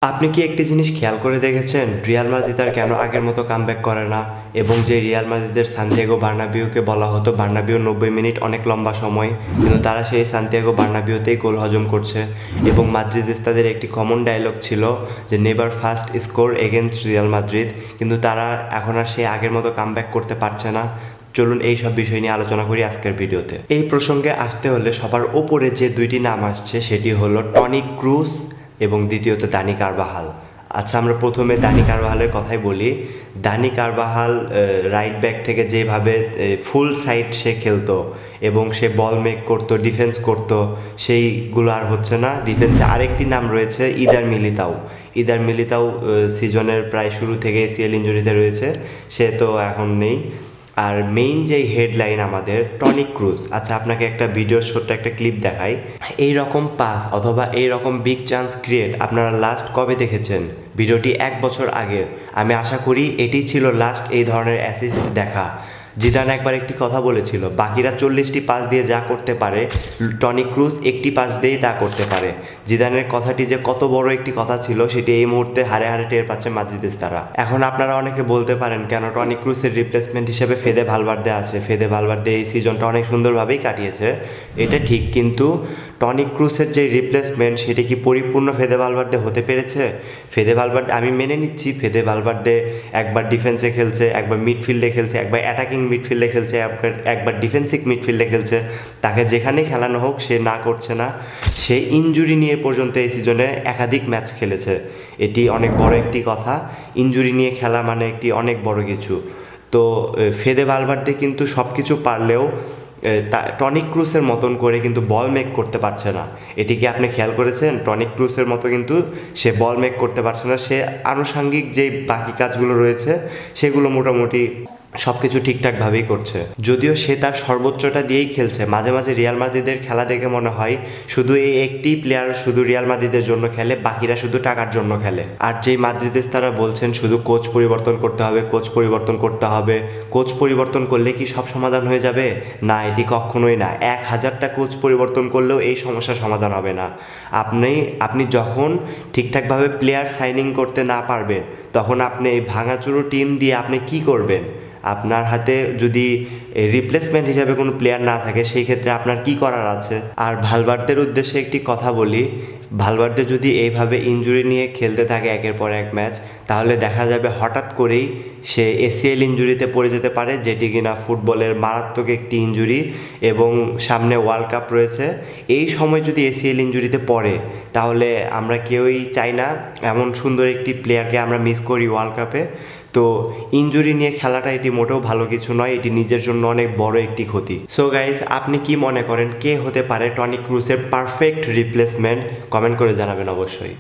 আপনি কি একটি জিনিস খেয়াল করে দেখেছেন রিয়াল মাদ্রিদ আর কেন আগের মতো কামব্যাক করে না? এবং যে রিয়াল মাদ্রিদের সান্তিয়াগো বার্নাবিউকে বলা হতো বার্নাবিউ 90 মিনিট অনেক লম্বা সময়, কিন্তু তারা সেই সান্তিয়াগো বার্নাবিউতেই গোল হজম করছে। এবং মাদ্রিদিস্তাদের একটি কমন ডায়লগ ছিল যে never first score against Real Madrid, কিন্তু তারা এখন আর সেই আগের মতো কামব্যাক করতে পারছে না। চলুন এই সব বিষয় নিয়ে আলোচনা করি আজকের ভিডিওতে। এই প্রসঙ্গে আসতে হলে সবার ওপরে যে দুইটি নাম আসছে সেটি হলো টনি ক্রুস এবং দ্বিতীয়ত দানি কারবাহাল। আচ্ছা, আমরা প্রথমে দানি কারবাহালের কথাই বলি। দানি কারবাহাল রাইট ব্যাক থেকে যেভাবে ফুল সাইড সে খেলতো এবং সে বল মেক করতো, ডিফেন্স করতো, সেইগুলো আর হচ্ছে না। ডিফেন্সে আরেকটি নাম রয়েছে ইদার মিলিতাও। ইদার মিলিতাও সিজনের প্রায় শুরু থেকে এসিএল ইনজুরিতে রয়েছে, সে তো এখন নেই। আর মেইন যেই হেডলাইন আমাদের টনি ক্রুজ। আচ্ছা, আপনাকে একটা ভিডিওর ছোট্ট একটা ক্লিপ দেখাই। এই রকম পাস অথবা এই রকম বিগ চান্স ক্রিয়েট আপনারা লাস্ট কবে দেখেছেন? ভিডিওটি 1 বছর আগের। আমি আশা করি এটি ছিল লাস্ট এই ধরনের অ্যাসিস্ট দেখা। জিদান একবার একটি কথা বলেছিল, বাকিরা 40টি পাস দিয়ে যা করতে পারে টনি ক্রুজ একটি পাস দিয়েই তা করতে পারে। জিদানের কথাটি যে কত বড় একটি কথা ছিল সেটি এই মুহূর্তে হারে হারে টের পাচ্ছে মাদ্রিদিস্তারা। এখন আপনারা অনেকে বলতে পারেন কেন টনি ক্রুজের রিপ্লেসমেন্ট হিসেবে ফেদে ভালভার্দে আছে। ফেদে ভালভার্দে এই সিজনটা অনেক সুন্দরভাবেই কাটিয়েছে, এটা ঠিক, কিন্তু টনি ক্রুজের যে রিপ্লেসমেন্ট সেটি কি পরিপূর্ণ ফেদে ভালভার্দে হতে পেরেছে? ফেদে ভালভার্দে, আমি মেনে নিচ্ছি ফেদে ভালভার্দে একবার ডিফেন্সে খেলছে, একবার মিডফিল্ডে খেলছে, একবার অ্যাটাকিং মিডফিল্ডে খেলছে, একবার ডিফেন্সিভ মিডফিল্ডে খেলছে। তাকে যেখানেই খেলানো হোক সে না করছে না। সে ইনজুরি নিয়ে পর্যন্ত এই সিজনে একাধিক ম্যাচ খেলেছে, এটি অনেক বড় একটি কথা। ইনজুরি নিয়ে খেলা মানে একটি অনেক বড় কিছু। তো ফেদে ভালভার্দে কিন্তু সব কিছু পারলেও টনি ক্রুসের মতন করে কিন্তু বল মেক করতে পারছে না। এটি কি আপনি খেয়াল করেছেন? টনি ক্রুসের মতো কিন্তু সে বল মেক করতে পারছে না। সে আনুষাঙ্গিক যে বাকি কাজগুলো রয়েছে সেগুলো মোটামুটি সব কিছু ঠিকঠাকভাবেই করছে, যদিও সে তার সর্বোচ্চটা দিয়েই খেলছে। মাঝে মাঝে রিয়াল মাদ্রিদের খেলা দেখে মনে হয় শুধু এই একটি প্লেয়ার শুধু রিয়াল মাদ্রিদের জন্য খেলে, বাকিরা শুধু টাকার জন্য খেলে। আর যেই মাদ্রিদিস্তারা বলছেন শুধু কোচ পরিবর্তন করতে হবে, কোচ পরিবর্তন করতে হবে, কোচ পরিবর্তন করলে কি সব সমাধান হয়ে যাবে? না, এটি কখনোই না। 1000টা কোচ পরিবর্তন করলেও এই সমস্যার সমাধান হবে না। আপনি যখন ঠিকঠাকভাবে প্লেয়ার সাইনিং করতে না পারবেন তখন আপনি এই ভাঙাচুরো টিম দিয়ে আপনি কি করবেন? আপনার হাতে যদি রিপ্লেসমেন্ট হিসাবে কোনো প্লেয়ার না থাকে সেই ক্ষেত্রে আপনার কি করার আছে? আর ভালভার্দের উদ্দেশ্যে একটি কথা বলি, ভালভার্দে যদি এইভাবে ইনজুরি নিয়ে খেলতে থাকে একের পর এক ম্যাচ, তাহলে দেখা যাবে হঠাৎ করেই সে এসিএল ইনজুরিতে পড়ে যেতে পারে, যেটি কিনা ফুটবলের মারাত্মক একটি ইনজুরি এবং সামনে ওয়ার্ল্ড কাপ রয়েছে। এই সময় যদি এসিএল ইনজুরিতে পড়ে তাহলে আমরা কেউই চাই না এমন সুন্দর একটি প্লেয়ারকে আমরা মিস করি ওয়ার্ল্ড কাপে। তো ইনজুরি নিয়ে খেলাটা এটি মোটেও ভালো কিছু নয়, এটি নিজের জন্য অনেক বড় একটি ক্ষতি। সো গাইজ, আপনি কি মনে করেন কে হতে পারে টনি ক্রুসের পারফেক্ট রিপ্লেসমেন্ট? কমেন্ট করে জানাবেন অবশ্যই।